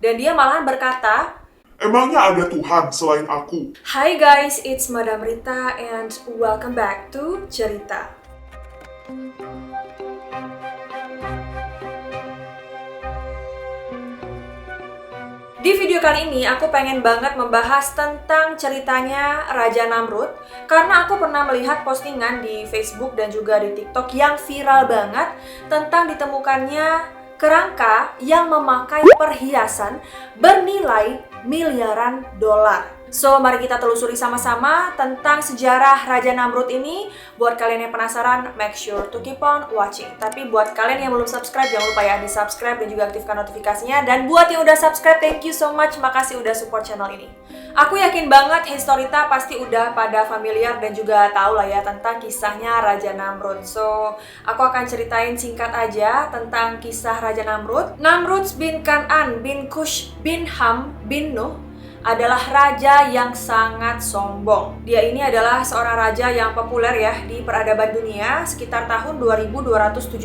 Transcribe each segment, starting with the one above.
Dan dia malahan berkata, "Emangnya ada Tuhan selain aku?" "Hi guys, it's Madam Rita and welcome back to Cerita." Di video kali ini aku pengen banget membahas tentang ceritanya Raja Namrud karena aku pernah melihat postingan di Facebook dan juga di TikTok yang viral banget tentang ditemukannya kerangka yang memakai perhiasan bernilai miliaran dolar. So, mari kita telusuri sama-sama tentang sejarah Raja Namrud ini. Buat kalian yang penasaran, make sure to keep on watching. Tapi buat kalian yang belum subscribe, jangan lupa ya di-subscribe dan juga aktifkan notifikasinya. Dan buat yang udah subscribe, thank you so much. Makasih udah support channel ini. Aku yakin banget Historita pasti udah pada familiar dan juga tahu lah ya tentang kisahnya Raja Namrud. So, aku akan ceritain singkat aja tentang kisah Raja Namrud. Namrud bin Kan'an bin Kush bin Ham bin Nuh adalah raja yang sangat sombong. Dia ini adalah seorang raja yang populer ya di peradaban dunia sekitar tahun 2275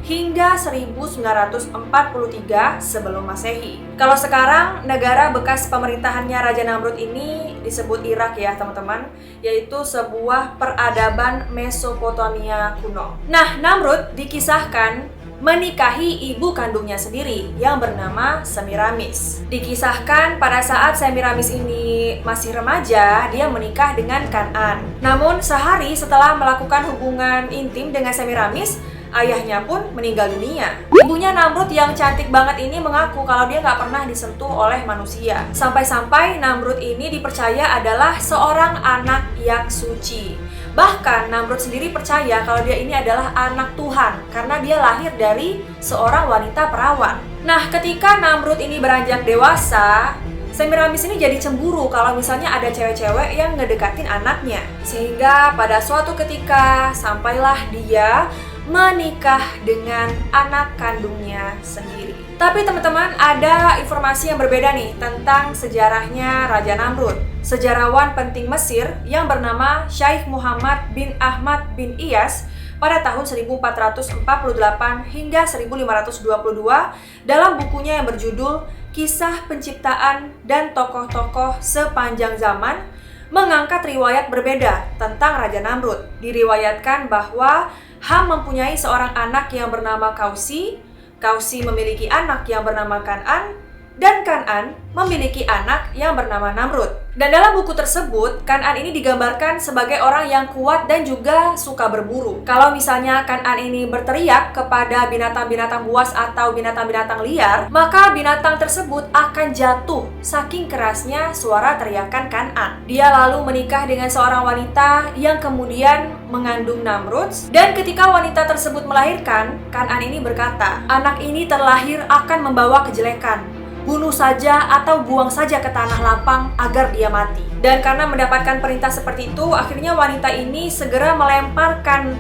hingga 1943 sebelum Masehi. Kalau sekarang negara bekas pemerintahannya Raja Namrud ini disebut Irak ya teman-teman, yaitu sebuah peradaban Mesopotamia kuno. Nah, Namrud dikisahkan menikahi ibu kandungnya sendiri yang bernama Semiramis. Dikisahkan pada saat Semiramis ini masih remaja, dia menikah dengan Kan'an. Namun sehari setelah melakukan hubungan intim dengan Semiramis, ayahnya pun meninggal dunia. Ibunya Namrud yang cantik banget ini mengaku kalau dia nggak pernah disentuh oleh manusia. Sampai-sampai Namrud ini dipercaya adalah seorang anak yang suci. Bahkan Namrud sendiri percaya kalau dia ini adalah anak Tuhan karena dia lahir dari seorang wanita perawan. Nah, ketika Namrud ini beranjak dewasa, Semiramis ini jadi cemburu kalau misalnya ada cewek-cewek yang ngedekatin anaknya. Sehingga pada suatu ketika sampailah dia menikah dengan anak kandungnya sendiri. Tapi teman-teman, ada informasi yang berbeda nih tentang sejarahnya Raja Namrud. Sejarawan penting Mesir yang bernama Syekh Muhammad bin Ahmad bin Iyas pada tahun 1448 hingga 1522 dalam bukunya yang berjudul Kisah Penciptaan dan Tokoh-Tokoh Sepanjang Zaman mengangkat riwayat berbeda tentang Raja Namrud. Diriwayatkan bahwa Ham mempunyai seorang anak yang bernama Kausi, Kausi memiliki anak yang bernama Kan'an, dan Kan'an memiliki anak yang bernama Namrud. Dan dalam buku tersebut, Kan'an ini digambarkan sebagai orang yang kuat dan juga suka berburu. Kalau misalnya Kan'an ini berteriak kepada binatang-binatang buas atau binatang-binatang liar, maka binatang tersebut akan jatuh saking kerasnya suara teriakan Kan'an. Dia lalu menikah dengan seorang wanita yang kemudian mengandung Namrud. Dan ketika wanita tersebut melahirkan, Kan'an ini berkata, "Anak ini terlahir akan membawa kejelekan. Bunuh saja atau buang saja ke tanah lapang agar dia mati." Dan karena mendapatkan perintah seperti itu, akhirnya wanita ini segera melemparkan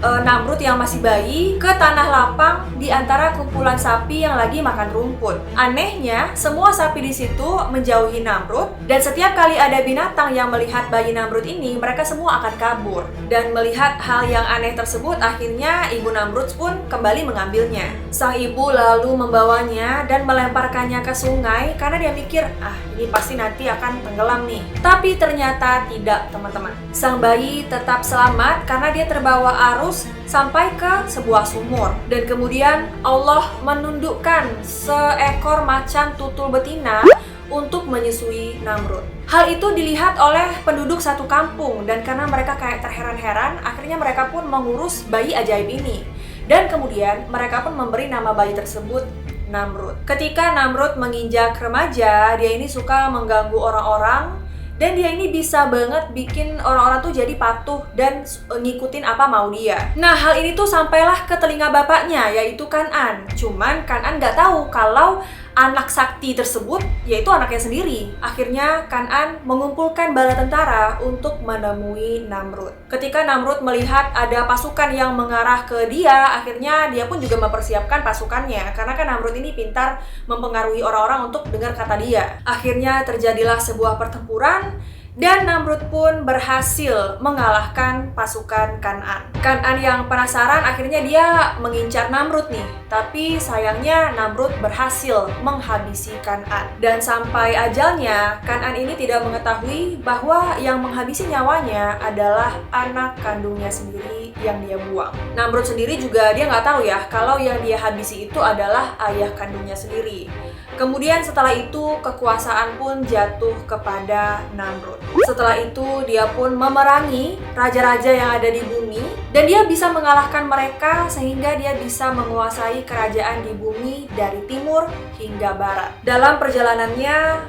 Namrud yang masih bayi ke tanah lapang di antara kumpulan sapi yang lagi makan rumput. Anehnya, semua sapi di situ menjauhi Namrud dan setiap kali ada binatang yang melihat bayi Namrud ini, mereka semua akan kabur. Dan melihat hal yang aneh tersebut, akhirnya ibu Namrud pun kembali mengambilnya. Sang ibu lalu membawanya dan melemparkannya ke sungai karena dia mikir, ini pasti nanti akan tenggelam nih. Tapi ternyata tidak, teman-teman. Sang bayi tetap selamat karena dia terbawa arus sampai ke sebuah sumur. Dan kemudian Allah menundukkan seekor macan tutul betina untuk menyusui Namrud. Hal itu dilihat oleh penduduk satu kampung dan karena mereka kayak terheran-heran, akhirnya mereka pun mengurus bayi ajaib ini. Dan kemudian mereka pun memberi nama bayi tersebut Namrud. Ketika Namrud menginjak remaja, dia ini suka mengganggu orang-orang dan dia ini bisa banget bikin orang-orang tuh jadi patuh dan ngikutin apa mau dia. Nah, hal ini tuh sampailah ke telinga bapaknya, yaitu Kan'an. Cuman Kan'an nggak tahu kalau anak sakti tersebut yaitu anaknya sendiri. Akhirnya Kan'an mengumpulkan bala tentara untuk menemui Namrud. Ketika Namrud melihat ada pasukan yang mengarah ke dia, akhirnya dia pun juga mempersiapkan pasukannya. Karena kan Namrud ini pintar mempengaruhi orang-orang untuk dengar kata dia. Akhirnya terjadilah sebuah pertempuran Dan Namrud pun berhasil mengalahkan pasukan Kan'an. Kan'an yang penasaran akhirnya dia mengincar Namrud nih. Tapi sayangnya Namrud berhasil menghabisi Kan'an. Dan sampai ajalnya, Kan'an ini tidak mengetahui bahwa yang menghabisi nyawanya adalah anak kandungnya sendiri yang dia buang. Namrud sendiri juga dia nggak tahu ya kalau yang dia habisi itu adalah ayah kandungnya sendiri. Kemudian setelah itu kekuasaan pun jatuh kepada Namrud. Setelah itu dia pun memerangi raja-raja yang ada di bumi dan dia bisa mengalahkan mereka sehingga dia bisa menguasai kerajaan di bumi dari timur hingga barat. Dalam perjalanannya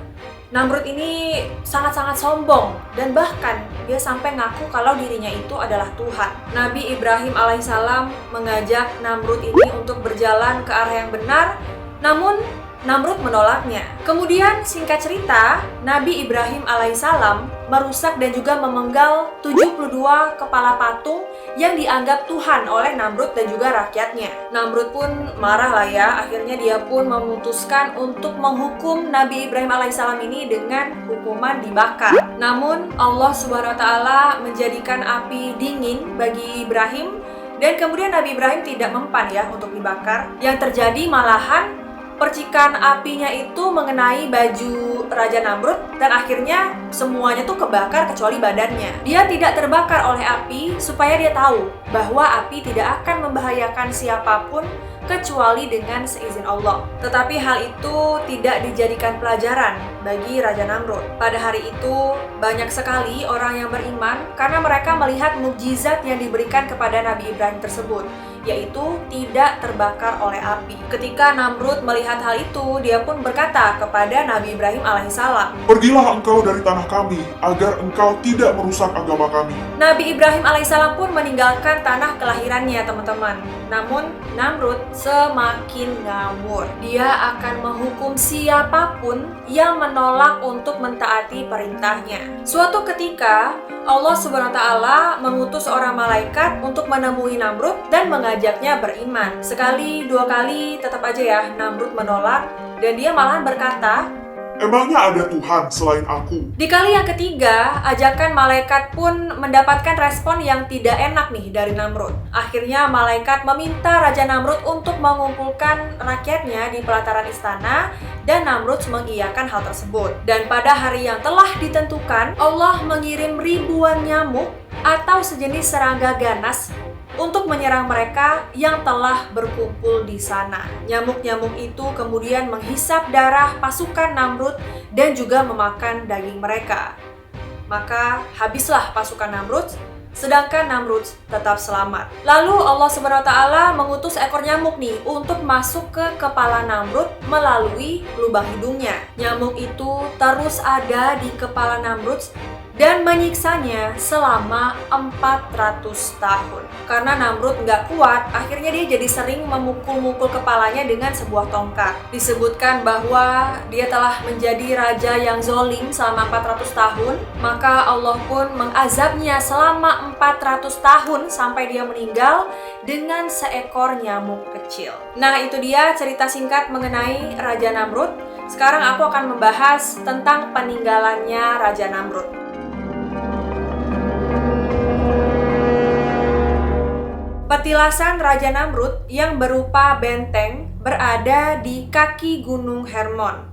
Namrud ini sangat-sangat sombong dan bahkan dia sampai ngaku kalau dirinya itu adalah Tuhan. Nabi Ibrahim alaihissalam mengajak Namrud ini untuk berjalan ke arah yang benar, namun Namrud menolaknya. Kemudian singkat cerita, Nabi Ibrahim alaihissalam merusak dan juga memenggal 72 kepala patung yang dianggap Tuhan oleh Namrud dan juga rakyatnya. Namrud pun marah lah ya, akhirnya dia pun memutuskan untuk menghukum Nabi Ibrahim alaihissalam ini dengan hukuman dibakar. Namun Allah Subhanahu wa taala menjadikan api dingin bagi Ibrahim dan kemudian Nabi Ibrahim tidak mempan ya untuk dibakar. Yang terjadi malahan percikan apinya itu mengenai baju Raja Namrud dan akhirnya semuanya tuh kebakar kecuali badannya. Dia tidak terbakar oleh api supaya dia tahu bahwa api tidak akan membahayakan siapapun kecuali dengan seizin Allah. Tetapi hal itu tidak dijadikan pelajaran bagi Raja Namrud. Pada hari itu banyak sekali orang yang beriman karena mereka melihat mukjizat yang diberikan kepada Nabi Ibrahim tersebut, yaitu tidak terbakar oleh api. Ketika Namrud melihat hal itu, dia pun berkata kepada Nabi Ibrahim alaihissalam, "Pergilah engkau dari tanah kami, agar engkau tidak merusak agama kami." Nabi Ibrahim alaihissalam pun meninggalkan tanah kelahirannya, teman-teman. Namun Namrud semakin ngawur. Dia akan menghukum siapapun yang menolak untuk mentaati perintahnya. Suatu ketika Allah Subhanahu wa taala mengutus seorang malaikat untuk menemui Namrud dan mengajaknya beriman. Sekali, dua kali tetap aja ya Namrud menolak dan dia malahan berkata, "Emangnya ada Tuhan selain aku?" Di kali yang ketiga, ajakan malaikat pun mendapatkan respon yang tidak enak nih dari Namrud. Akhirnya malaikat meminta Raja Namrud untuk mengumpulkan rakyatnya di pelataran istana dan Namrud mengiyakan hal tersebut. Dan pada hari yang telah ditentukan, Allah mengirim ribuan nyamuk atau sejenis serangga ganas untuk menyerang mereka yang telah berkumpul di sana. Nyamuk-nyamuk itu kemudian menghisap darah pasukan Namrud dan juga memakan daging mereka. Maka habislah pasukan Namrud, sedangkan Namrud tetap selamat. Lalu Allah Subhanahu wa taala mengutus ekor nyamuk nih untuk masuk ke kepala Namrud melalui lubang hidungnya. Nyamuk itu terus ada di kepala Namrud dan menyiksanya selama 400 tahun. Karena Namrud nggak kuat, akhirnya dia jadi sering memukul-mukul kepalanya dengan sebuah tongkat. Disebutkan bahwa dia telah menjadi raja yang zolim selama 400 tahun, maka Allah pun mengazabnya selama 400 tahun sampai dia meninggal dengan seekor nyamuk kecil. Nah, itu dia cerita singkat mengenai Raja Namrud. Sekarang aku akan membahas tentang peninggalannya Raja Namrud. Petilasan Raja Namrud yang berupa benteng berada di kaki Gunung Hermon.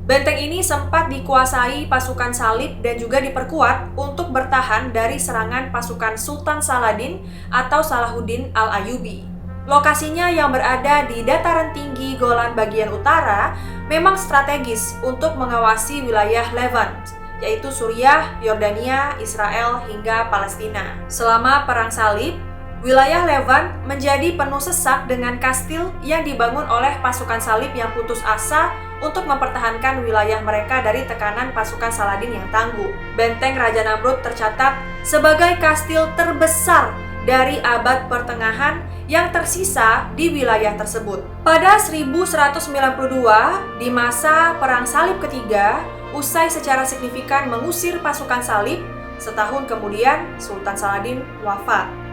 Benteng ini sempat dikuasai pasukan salib dan juga diperkuat untuk bertahan dari serangan pasukan Sultan Saladin atau Salahuddin Al-Ayyubi. Lokasinya yang berada di dataran tinggi Golan bagian utara memang strategis untuk mengawasi wilayah Levant, yaitu Suriah, Yordania, Israel, hingga Palestina. Selama Perang Salib, wilayah Levant menjadi penuh sesak dengan kastil yang dibangun oleh pasukan salib yang putus asa untuk mempertahankan wilayah mereka dari tekanan pasukan Saladin yang tangguh. Benteng Raja Namrud tercatat sebagai kastil terbesar dari abad pertengahan yang tersisa di wilayah tersebut. Pada 1192, di masa Perang Salib ketiga, usai secara signifikan mengusir pasukan salib, setahun kemudian Sultan Saladin wafat.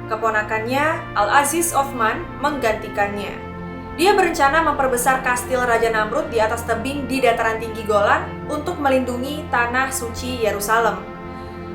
Keponakannya Al-Aziz Othman menggantikannya. Dia berencana memperbesar kastil Raja Namrud di atas tebing di dataran tinggi Golan untuk melindungi tanah suci Yerusalem.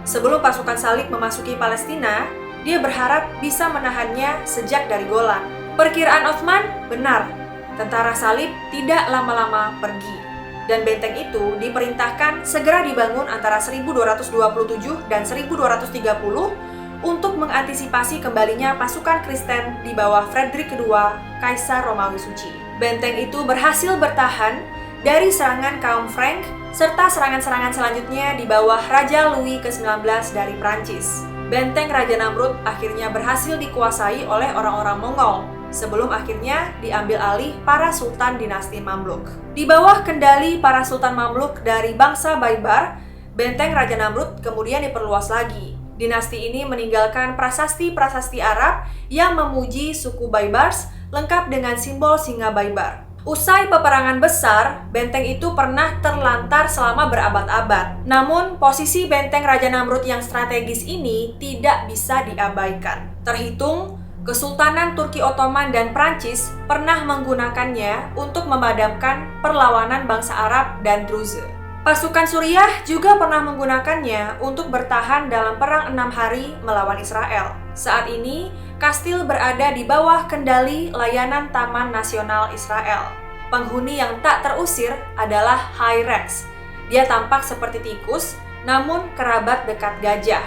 Sebelum pasukan salib memasuki Palestina, dia berharap bisa menahannya sejak dari Golan. Perkiraan Othman benar, tentara salib tidak lama-lama pergi. Dan benteng itu diperintahkan segera dibangun antara 1227 dan 1230 untuk mengantisipasi kembalinya pasukan Kristen di bawah Frederick II, Kaisar Romawi Suci. Benteng itu berhasil bertahan dari serangan kaum Frank serta serangan-serangan selanjutnya di bawah Raja Louis ke-19 dari Prancis. Benteng Raja Namrud akhirnya berhasil dikuasai oleh orang-orang Mongol sebelum akhirnya diambil alih para sultan dinasti Mamluk. Di bawah kendali para sultan Mamluk dari bangsa Baibars, benteng Raja Namrud kemudian diperluas lagi. Dinasti ini meninggalkan prasasti-prasasti Arab yang memuji suku Baibars lengkap dengan simbol singa Baibars. Usai peperangan besar, benteng itu pernah terlantar selama berabad-abad. Namun, posisi benteng Raja Namrud yang strategis ini tidak bisa diabaikan. Terhitung, Kesultanan Turki Ottoman dan Prancis pernah menggunakannya untuk memadamkan perlawanan bangsa Arab dan Druze. Pasukan Suriah juga pernah menggunakannya untuk bertahan dalam perang 6 hari melawan Israel. Saat ini, kastil berada di bawah kendali layanan Taman Nasional Israel. Penghuni yang tak terusir adalah Hyrax. Dia tampak seperti tikus, namun kerabat dekat gajah.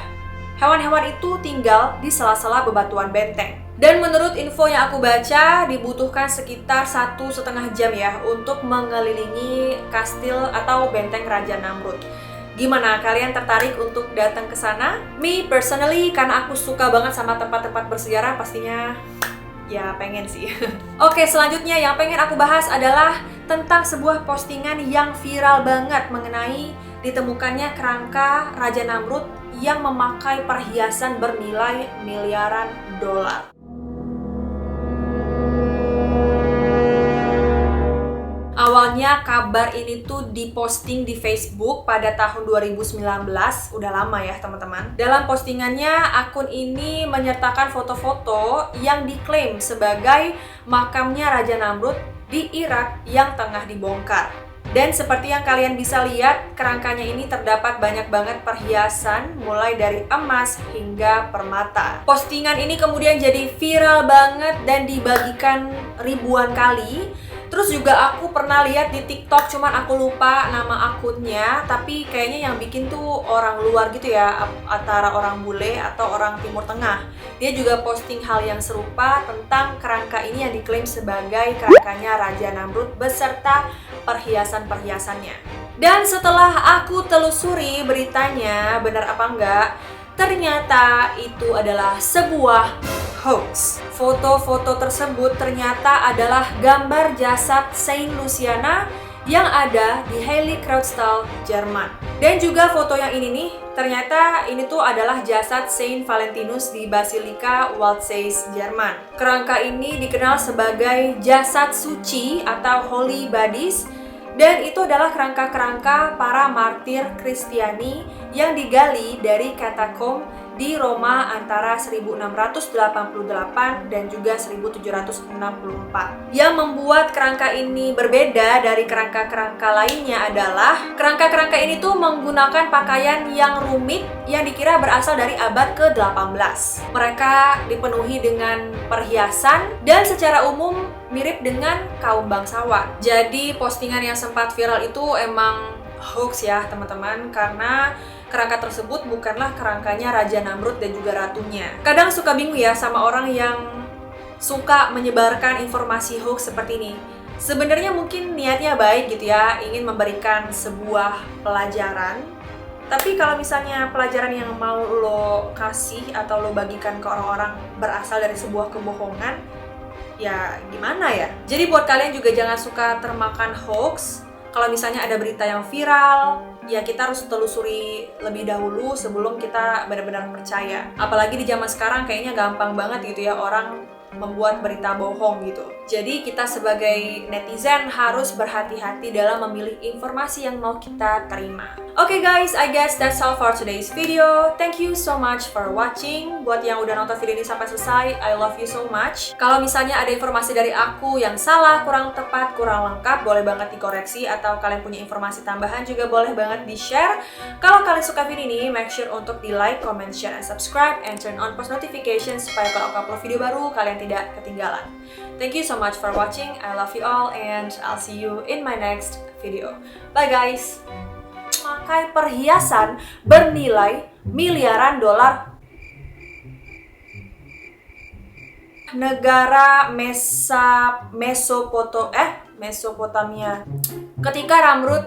Hewan-hewan itu tinggal di sela-sela bebatuan benteng. Dan menurut info yang aku baca, dibutuhkan sekitar 1,5 jam ya untuk mengelilingi kastil atau benteng Raja Namrud. Gimana, kalian tertarik untuk datang ke sana? Me personally, karena aku suka banget sama tempat-tempat bersejarah, pastinya ya pengen sih. Oke, selanjutnya yang pengen aku bahas adalah tentang sebuah postingan yang viral banget mengenai ditemukannya kerangka Raja Namrud yang memakai perhiasan bernilai miliaran dolar. Awalnya kabar ini tuh diposting di Facebook pada tahun 2019, udah lama ya teman-teman. Dalam postingannya, akun ini menyertakan foto-foto yang diklaim sebagai makamnya Raja Namrud di Irak yang tengah dibongkar. Dan seperti yang kalian bisa lihat, kerangkanya ini terdapat banyak banget perhiasan mulai dari emas hingga permata. Postingan ini kemudian jadi viral banget dan dibagikan ribuan kali. Terus juga aku pernah lihat di TikTok, cuman aku lupa nama akunnya, tapi kayaknya yang bikin tuh orang luar gitu ya, antara orang bule atau orang Timur Tengah. Dia juga posting hal yang serupa tentang kerangka ini yang diklaim sebagai kerangkanya Raja Namrud beserta perhiasan-perhiasannya. Dan setelah aku telusuri beritanya, benar apa enggak, ternyata itu adalah sebuah hoax. Foto-foto tersebut ternyata adalah gambar jasad Saint Luciana yang ada di Heiligkreuztal, Jerman. Dan juga foto yang ini nih, ternyata ini tuh adalah jasad Saint Valentinus di Basilika Waldsee, Jerman. Kerangka ini dikenal sebagai jasad suci atau holy bodies, dan itu adalah kerangka-kerangka para martir Kristiani yang digali dari katakom di Roma antara 1688 dan juga 1764. Yang membuat kerangka ini berbeda dari kerangka-kerangka lainnya adalah kerangka-kerangka ini tuh menggunakan pakaian yang rumit yang dikira berasal dari abad ke-18. Mereka dipenuhi dengan perhiasan dan secara umum mirip dengan kaum bangsawan. Jadi postingan yang sempat viral itu emang hoax ya teman-teman, karena kerangka tersebut bukanlah kerangkanya Raja Namrud dan juga ratunya. Kadang suka bingung ya sama orang yang suka menyebarkan informasi hoax seperti ini. Sebenarnya mungkin niatnya baik gitu ya, ingin memberikan sebuah pelajaran. Tapi kalau misalnya pelajaran yang mau lo kasih atau lo bagikan ke orang-orang berasal dari sebuah kebohongan, ya gimana ya? Jadi buat kalian juga jangan suka termakan hoax. Kalau misalnya ada berita yang viral, ya kita harus telusuri lebih dahulu sebelum kita benar-benar percaya. Apalagi di zaman sekarang kayaknya gampang banget gitu ya orang membuat berita bohong gitu. Jadi kita sebagai netizen harus berhati-hati dalam memilih informasi yang mau kita terima. Oke guys, I guess that's all for today's video. Thank you so much for watching. Buat yang udah nonton video ini sampai selesai, I love you so much. Kalau misalnya ada informasi dari aku yang salah, kurang tepat, kurang lengkap, boleh banget dikoreksi. Atau kalian punya informasi tambahan juga boleh banget di-share. Kalau kalian suka video ini, make sure untuk di-like, comment, share, and subscribe. And turn on post notifications supaya kalau aku upload video baru, kalian tidak ketinggalan. Thank you so much for watching. I love you all and I'll see you in my next video. Bye guys! Memakai perhiasan bernilai miliaran dolar. Negara Mesopotamia. Ketika Namrud